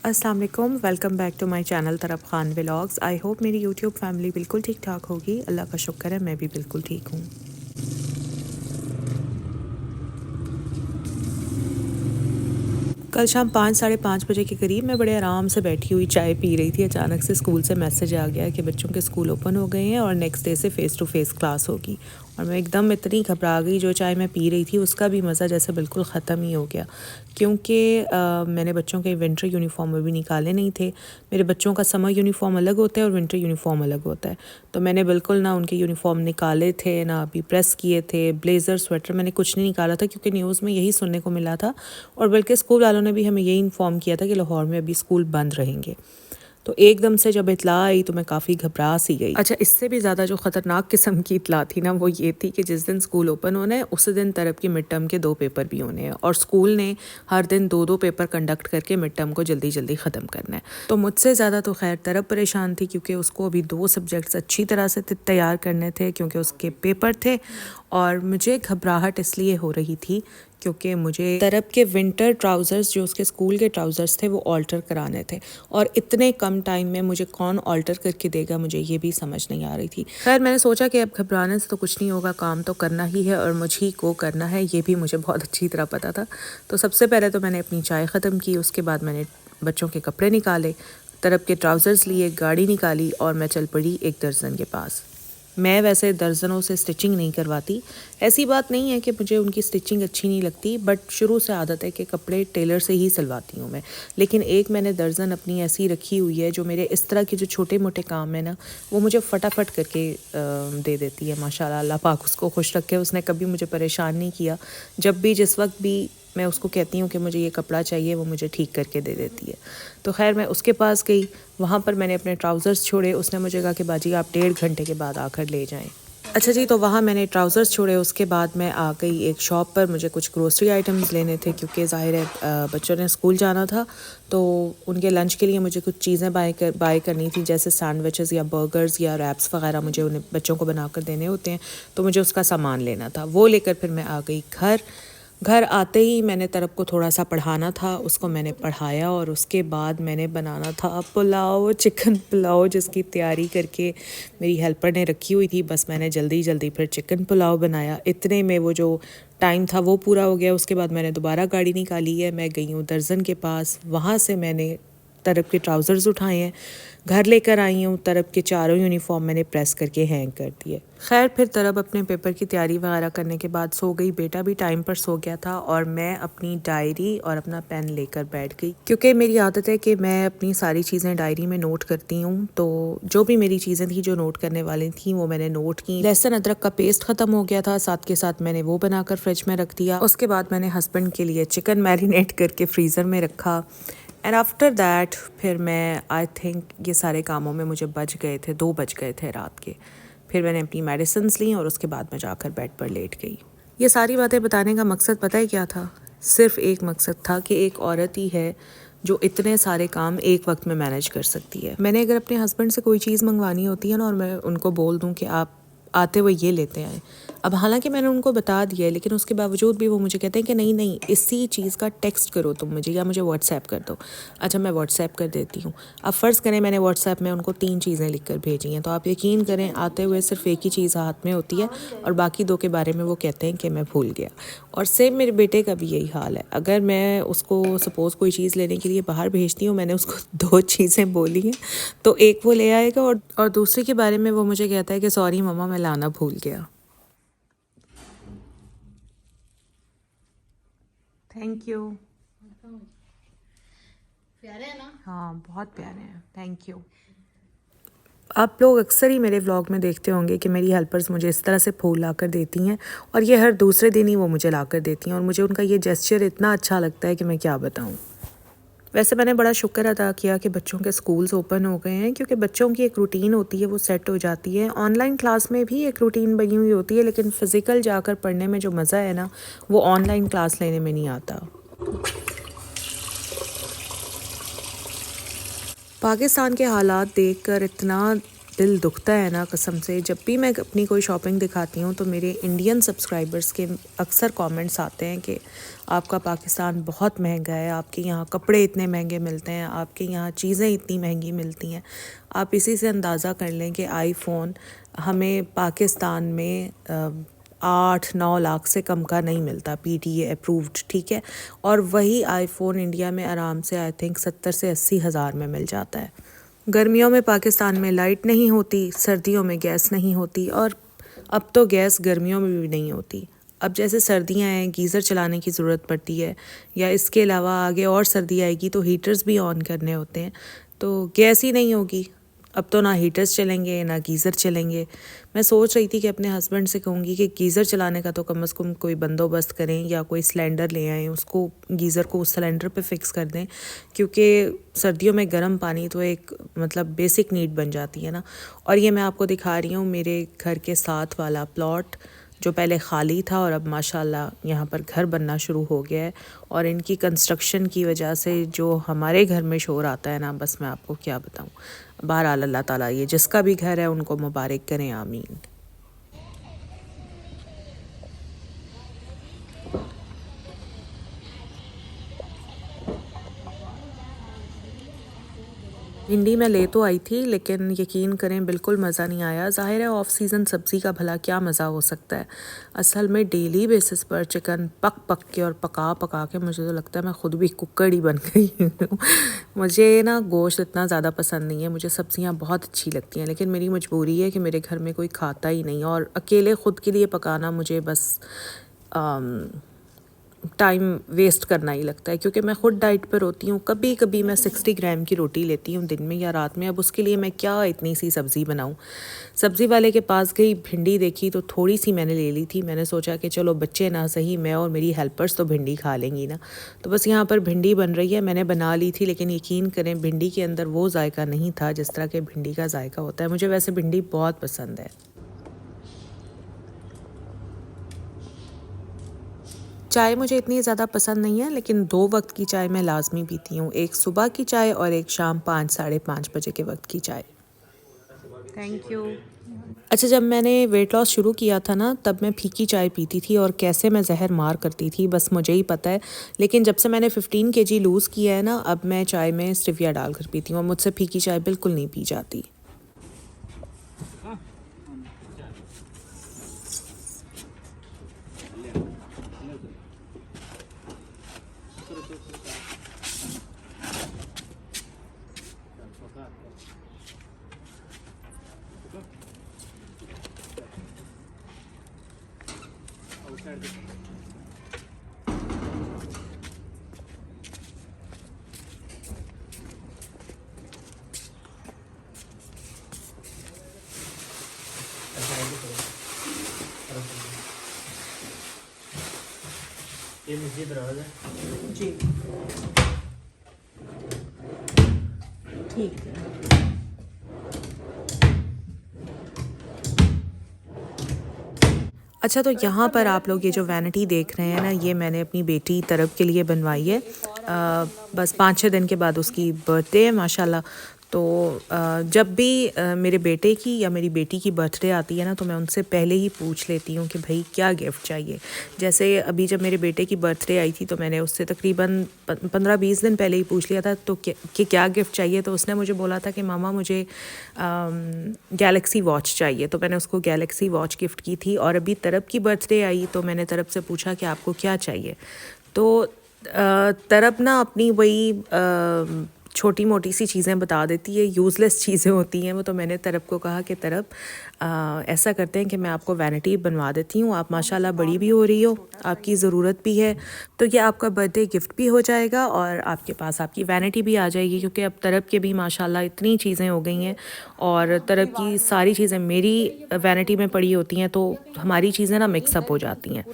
अस्सलाम वालेकुम, welcome back to my channel Taraf Khan vlogs. I hope मेरी यूट्यूब फैमिली बिल्कुल ठीक ठाक होगी। अल्लाह का शुक्र है, मैं भी बिल्कुल ठीक हूँ। कल शाम 5 साढ़े 5 बजे के करीब मैं बड़े आराम से बैठी हुई चाय पी रही थी। अचानक से स्कूल से मैसेज आ गया कि बच्चों के स्कूल ओपन हो गए हैं और नेक्स्ट डे से फ़ेस टू फेस क्लास होगी। और मैं एकदम इतनी घबरा गई, जो चाय मैं पी रही थी उसका भी मज़ा जैसे बिल्कुल ख़त्म ही हो गया, क्योंकि मैंने बच्चों के विंटर यूनिफॉर्म अभी निकाले नहीं थे। मेरे बच्चों का समर यूनिफॉर्म अलग होता है और विंटर यूनिफॉर्म अलग होता है, तो मैंने बिल्कुल ना उनके यूनिफॉर्म निकाले थे, ना अभी प्रेस किए थे। ब्लेज़र स्वेटर मैंने कुछ नहीं निकाला था, क्योंकि न्यूज़ में यही सुनने को मिला था और बल्कि स्कूल वालों ने भी हमें यही इन्फॉर्म किया था कि लाहौर में अभी स्कूल बंद रहेंगे। तो एकदम से जब इतला आई तो मैं काफ़ी घबरा सी गई। अच्छा, इससे भी ज़्यादा जो ख़तरनाक किस्म की इतला थी ना, वो ये थी कि जिस दिन स्कूल ओपन होना है उसी दिन तरफ की मिड टर्म के 2 पेपर भी होने हैं और स्कूल ने हर दिन 2-2 पेपर कंडक्ट करके मिड टर्म को जल्दी जल्दी ख़त्म करना है। तो मुझसे ज़्यादा तो खैर तरफ परेशान थी, क्योंकि उसको अभी 2 सब्जेक्ट्स अच्छी तरह से तैयार करने थे, क्योंकि उसके पेपर थे। और मुझे घबराहट इसलिए हो रही थी क्योंकि मुझे तरफ के विंटर ट्राउज़र्स, जो उसके स्कूल के ट्राउज़र्स थे, वो ऑल्टर कराने थे और इतने कम टाइम में मुझे कौन ऑल्टर करके देगा, मुझे ये भी समझ नहीं आ रही थी। खैर मैंने सोचा कि अब घबराने से तो कुछ नहीं होगा, काम तो करना ही है और मुझे ही को करना है, ये भी मुझे बहुत अच्छी तरह पता था। तो सबसे पहले तो मैंने अपनी चाय ख़त्म की, उसके बाद मैंने बच्चों के कपड़े निकाले, तरफ के ट्राउज़र्स लिए, गाड़ी निकाली और मैं चल पड़ी एक दर्जन के पास। मैं वैसे दर्जनों से स्टिचिंग नहीं करवाती, ऐसी बात नहीं है कि मुझे उनकी स्टिचिंग अच्छी नहीं लगती, बट शुरू से आदत है कि कपड़े टेलर से ही सिलवाती हूँ मैं। लेकिन एक मैंने दर्जन अपनी ऐसी रखी हुई है जो मेरे इस तरह के जो छोटे मोटे काम है ना, वो मुझे फटाफट करके दे देती है। माशाल्लाह, अल्लाह पाक उसको खुश रखे, उसने कभी मुझे परेशान नहीं किया। जब भी जिस वक्त भी मैं उसको कहती हूँ कि मुझे ये कपड़ा चाहिए, वो मुझे ठीक करके दे देती है। तो खैर मैं उसके पास गई, वहाँ पर मैंने अपने ट्राउज़र्स छोड़े। उसने मुझे कहा कि बाजी आप 1.5 घंटे के बाद आकर ले जाएं। अच्छा जी, तो वहाँ मैंने ट्राउज़र्स छोड़े, उसके बाद मैं आ गई एक शॉप पर। मुझे कुछ ग्रोसरी आइटम्स लेने थे, क्योंकि ज़ाहिर है बच्चों ने स्कूल जाना था, तो उनके लंच के लिए मुझे कुछ चीज़ें बाय करनी थी, जैसे सैंडविचेस या बर्गर्स या रैप्स वगैरह मुझे उन्हें बच्चों को बनाकर देने होते हैं, तो मुझे उसका सामान लेना था। वो लेकर फिर मैं आ गई घर आते ही मैंने तरफ को थोड़ा सा पढ़ाना था, उसको मैंने पढ़ाया और उसके बाद मैंने बनाना था पुलाव, चिकन पुलाव, जिसकी तैयारी करके मेरी हेल्पर ने रखी हुई थी। बस मैंने जल्दी जल्दी फिर चिकन पुलाव बनाया, इतने में वो जो टाइम था वो पूरा हो गया। उसके बाद मैंने दोबारा गाड़ी निकाली है, मैं गई हूँ दर्जन के पास, वहाँ से मैंने तरफ के ट्राउज़र्स उठाए हैं, घर लेकर आई हूँ। तरफ के चारों यूनिफॉर्म मैंने प्रेस करके हैंग कर दिए। खैर फिर तरफ अपने पेपर की तैयारी वगैरह करने के बाद सो गई, बेटा भी टाइम पर सो गया था और मैं अपनी डायरी और अपना पेन लेकर बैठ गई, क्योंकि मेरी आदत है कि मैं अपनी सारी चीज़ें डायरी में नोट करती हूँ। तो जो भी मेरी चीज़ें थी जो नोट करने वाली थी वो मैंने नोट की। लहसुन अदरक का पेस्ट ख़त्म हो गया था, साथ के साथ मैंने वो बनाकर फ्रिज में रख दिया। उसके बाद मैंने हस्बैंड के लिए चिकन मैरिनेट करके फ्रीज़र में रखा। एंड आफ्टर दैट फिर मैं आई थिंक ये सारे कामों में मुझे 2 बज गए थे रात के। फिर मैंने अपनी मेडिसिन्स ली और उसके बाद मैं जाकर बेड पर लेट गई। ये सारी बातें बताने का मकसद पता है क्या था? सिर्फ एक मकसद था कि एक औरत ही है जो इतने सारे काम एक वक्त में मैनेज कर सकती है। मैंने अगर अपने हस्बैंड से कोई चीज़ मंगवानी होती है ना, और मैं उनको बोल दूँ कि आप आते हुए ये लेते आए, अब हालांकि मैंने उनको बता दिया है, लेकिन उसके बावजूद भी वो मुझे कहते हैं कि नहीं नहीं, इसी चीज़ का टेक्स्ट करो तुम मुझे, या मुझे व्हाट्सएप कर दो। अच्छा, मैं व्हाट्सएप कर देती हूँ। अब फ़र्ज़ करें मैंने व्हाट्सएप में उनको 3 चीज़ें लिख कर भेजी हैं, तो आप यकीन करें आते हुए सिर्फ एक ही चीज़ हाथ में होती है और बाकी 2 के बारे में वो कहते हैं कि मैं भूल गया। और सेम मेरे बेटे का भी यही हाल है। अगर मैं उसको सपोज़ कोई चीज़ लेने के लिए बाहर भेजती हूँ, मैंने उसको 2 चीज़ें बोली हैं, तो एक वो ले आएगा और दूसरी के बारे में वो मुझे कहता है कि सॉरी मम्मा, मैं लाना भूल गया। Thank you. प्यारे है ना? हाँ, बहुत प्यारे हैं, थैंक यू। आप लोग अक्सर ही मेरे व्लॉग में देखते होंगे कि मेरी हेल्पर्स मुझे इस तरह से फूल ला कर देती हैं, और ये हर दूसरे दिन ही वो मुझे ला कर देती हैं, और मुझे उनका ये जेस्चर इतना अच्छा लगता है कि मैं क्या बताऊँ। वैसे मैंने बड़ा शुक्र अदा किया कि बच्चों के स्कूल्स ओपन हो गए हैं, क्योंकि बच्चों की एक रूटीन होती है, वो सेट हो जाती है। ऑनलाइन क्लास में भी एक रूटीन बनी हुई होती है, लेकिन फ़िज़िकल जाकर पढ़ने में जो मज़ा है ना, वो ऑनलाइन क्लास लेने में नहीं आता। पाकिस्तान के हालात देखकर इतना दिल दुखता है ना कसम से। जब भी मैं अपनी कोई शॉपिंग दिखाती हूँ तो मेरे इंडियन सब्सक्राइबर्स के अक्सर कमेंट्स आते हैं कि आपका पाकिस्तान बहुत महंगा है, आपके यहाँ कपड़े इतने महंगे मिलते हैं, आपके यहाँ चीज़ें इतनी महंगी मिलती हैं। आप इसी से अंदाज़ा कर लें कि आईफ़ोन हमें पाकिस्तान में 8-9 लाख से कम का नहीं मिलता, PTA अप्रूव्ड, ठीक है। और वही आईफ़ोन इंडिया में आराम से आई थिंक 70 से 80 हज़ार में मिल जाता है। गर्मियों में पाकिस्तान में लाइट नहीं होती, सर्दियों में गैस नहीं होती, और अब तो गैस गर्मियों में भी नहीं होती। अब जैसे सर्दियां हैं, गीज़र चलाने की ज़रूरत पड़ती है, या इसके अलावा आगे और सर्दी आएगी तो हीटर्स भी ऑन करने होते हैं, तो गैस ही नहीं होगी। अब तो ना हीटर्स चलेंगे ना गीज़र चलेंगे। मैं सोच रही थी कि अपने हस्बैंड से कहूँगी कि गीज़र चलाने का तो कम से कम कोई बंदोबस्त करें, या कोई सिलेंडर ले आएँ, उसको गीज़र को उस सिलेंडर पे फिक्स कर दें, क्योंकि सर्दियों में गर्म पानी तो एक मतलब बेसिक नीड बन जाती है ना। और ये मैं आपको दिखा रही हूँ मेरे घर के साथ वाला प्लॉट, जो पहले खाली था और अब माशाल्लाह यहाँ पर घर बनना शुरू हो गया है। और इनकी कंस्ट्रक्शन की वजह से जो हमारे घर में शोर आता है ना, बस मैं आपको क्या बताऊँ। बहरहाल अल्लाह ताला ये जिसका भी घर है उनको मुबारक करें, आमीन। भिंडी मैं ले तो आई थी, लेकिन यकीन करें बिल्कुल मज़ा नहीं आया। ज़ाहिर है ऑफ सीज़न सब्ज़ी का भला क्या मज़ा हो सकता है। असल में डेली बेसिस पर चिकन पक पक के और पका पका के मुझे तो लगता है मैं ख़ुद भी कुकर ही बन गई हूँ। मुझे ना गोश्त इतना ज़्यादा पसंद नहीं है, मुझे सब्ज़ियाँ बहुत अच्छी लगती हैं, लेकिन मेरी मजबूरी है कि मेरे घर में कोई खाता ही नहीं, और अकेले ख़ुद के लिए पकाना मुझे बस टाइम वेस्ट करना ही लगता है, क्योंकि मैं ख़ुद डाइट पर होती हूँ। कभी कभी मैं 60 ग्राम की रोटी लेती हूँ दिन में या रात में। अब उसके लिए मैं क्या इतनी सी सब्ज़ी बनाऊँ। सब्ज़ी वाले के पास गई, भिंडी देखी तो थोड़ी सी मैंने ले ली थी। मैंने सोचा कि चलो बच्चे ना सही, मैं और मेरी हेल्पर्स तो भिंडी खा लेंगी ना। तो बस यहाँ पर भिंडी बन रही है। मैंने बना ली थी, लेकिन यकीन करें भिंडी के अंदर वो जायका नहीं था जिस तरह के भिंडी का जायका होता है। मुझे वैसे भिंडी बहुत पसंद है। चाय मुझे इतनी ज़्यादा पसंद नहीं है, लेकिन 2 वक्त की चाय मैं लाजमी पीती हूँ, एक सुबह की चाय और एक शाम 5-5:30 बजे के वक्त की चाय। Thank you. अच्छा, जब मैंने वेट लॉस शुरू किया था ना, तब मैं फीकी चाय पीती थी और कैसे मैं जहर मार करती थी बस मुझे ही पता है। लेकिन जब से मैंने 15 kg लूज़ किया है ना, अब मैं चाय में स्टिविया डालकर पीती हूँ और मुझसे फीकी चाय बिल्कुल नहीं पी जाती। ये मस्जिद राज है जी, ठीक है। अच्छा, तो यहाँ पर आप लोग ये जो वैनिटी देख रहे हैं ना, ये मैंने अपनी बेटी तरब के लिए बनवाई है। बस 5-6 दिन के बाद उसकी बर्थडे है माशाल्लाह। तो जब भी मेरे बेटे की या मेरी बेटी की बर्थडे आती है ना, तो मैं उनसे पहले ही पूछ लेती हूँ कि भाई क्या गिफ्ट चाहिए। जैसे अभी जब मेरे बेटे की बर्थडे आई थी तो मैंने उससे तकरीबन 15-20 दिन पहले ही पूछ लिया था तो कि क्या गिफ्ट चाहिए। तो उसने मुझे बोला था कि मामा मुझे गैलेक्सी वॉच चाहिए, तो मैंने उसको गैलेक्सी वॉच गिफ्ट की थी। और अभी तरब की बर्थडे आई तो मैंने तरब से पूछा कि आपको क्या चाहिए। तो तरब ना अपनी वही छोटी मोटी सी चीज़ें बता देती है, यूज़लेस चीज़ें होती हैं वो। तो मैंने तरब को कहा कि तरब ऐसा करते हैं कि मैं आपको वैनिटी बनवा देती हूँ, आप माशाल्लाह बड़ी भी हो रही हो, आपकी ज़रूरत भी है, तो ये आपका बर्थडे गिफ्ट भी हो जाएगा और आपके पास आपकी वैनिटी भी आ जाएगी। क्योंकि अब तरब के भी माशाल्लाह इतनी चीज़ें हो गई हैं और तरब की सारी चीज़ें मेरी वैनिटी में पड़ी होती हैं, तो हमारी चीज़ें ना मिक्सअप हो जाती हैं।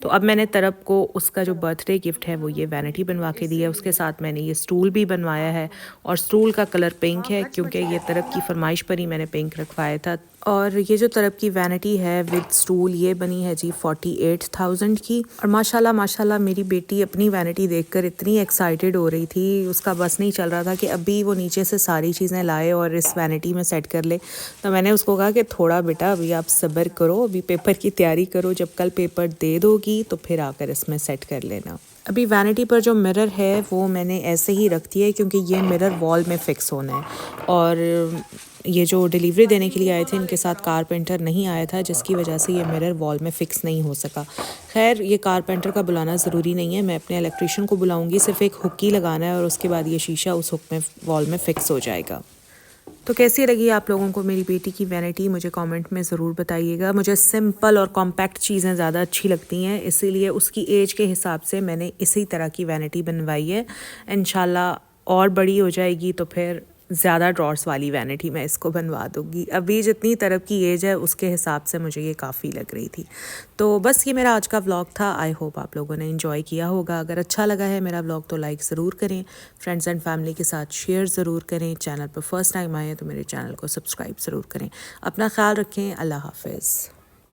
तो अब मैंने तरब को उसका जो बर्थडे गिफ्ट है वो ये वैनिटी बनवा के दी है। उसके साथ मैंने ये स्टूल भी बनवाया है है और स्टूल का कलर पिंक है क्योंकि ये तरफ की फरमाइश पर ही मैंने पिंक रखवाया था। और ये जो तरफ की वैनिटी है विद स्टूल ये बनी है जी 48,000 की। और माशाल्लाह माशाल्लाह मेरी बेटी अपनी वैनिटी देखकर इतनी एक्साइटेड हो रही थी, उसका बस नहीं चल रहा था कि अभी वो नीचे से सारी चीज़ें लाए और इस वैनिटी में सेट कर ले। तो मैंने उसको कहा कि थोड़ा बेटा अभी आप सब्र करो, अभी पेपर की तैयारी करो, जब कल पेपर दे दोगी तो फिर आकर इसमें सेट कर लेना। अभी वैनिटी पर जो मिरर है वो मैंने ऐसे ही रख दिया है क्योंकि ये मिरर वॉल में फ़िक्स होना है। और ये जो डिलीवरी देने के लिए आए थे इनके साथ कारपेंटर नहीं आया था, जिसकी वजह से ये मिरर वॉल में फ़िक्स नहीं हो सका। खैर ये कारपेंटर का बुलाना ज़रूरी नहीं है, मैं अपने इलेक्ट्रीशियन को बुलाऊंगी, सिर्फ एक हुक ही लगाना है और उसके बाद ये शीशा उस हुक में वॉल में फ़िक्स हो जाएगा। तो कैसी लगी आप लोगों को मेरी बेटी की वैनिटी, मुझे कमेंट में ज़रूर बताइएगा। मुझे सिंपल और कॉम्पैक्ट चीज़ें ज़्यादा अच्छी लगती हैं, इसीलिए उसकी एज के हिसाब से मैंने इसी तरह की वैनिटी बनवाई है। इंशाल्लाह और बड़ी हो जाएगी तो फिर ज़्यादा ड्रॉर्स वाली वैनिटी मैं इसको बनवा दूँगी। अभी जितनी तरफ की एज है उसके हिसाब से मुझे ये काफ़ी लग रही थी। तो बस ये मेरा आज का व्लॉग था। आई होप आप लोगों ने एंजॉय किया होगा। अगर अच्छा लगा है मेरा व्लॉग तो लाइक ज़रूर करें, फ्रेंड्स एंड फैमिली के साथ शेयर ज़रूर करें। चैनल पर फर्स्ट टाइम आए हैं तो मेरे चैनल को सब्सक्राइब ज़रूर करें। अपना ख्याल रखें। अल्लाह हाफ़िज़।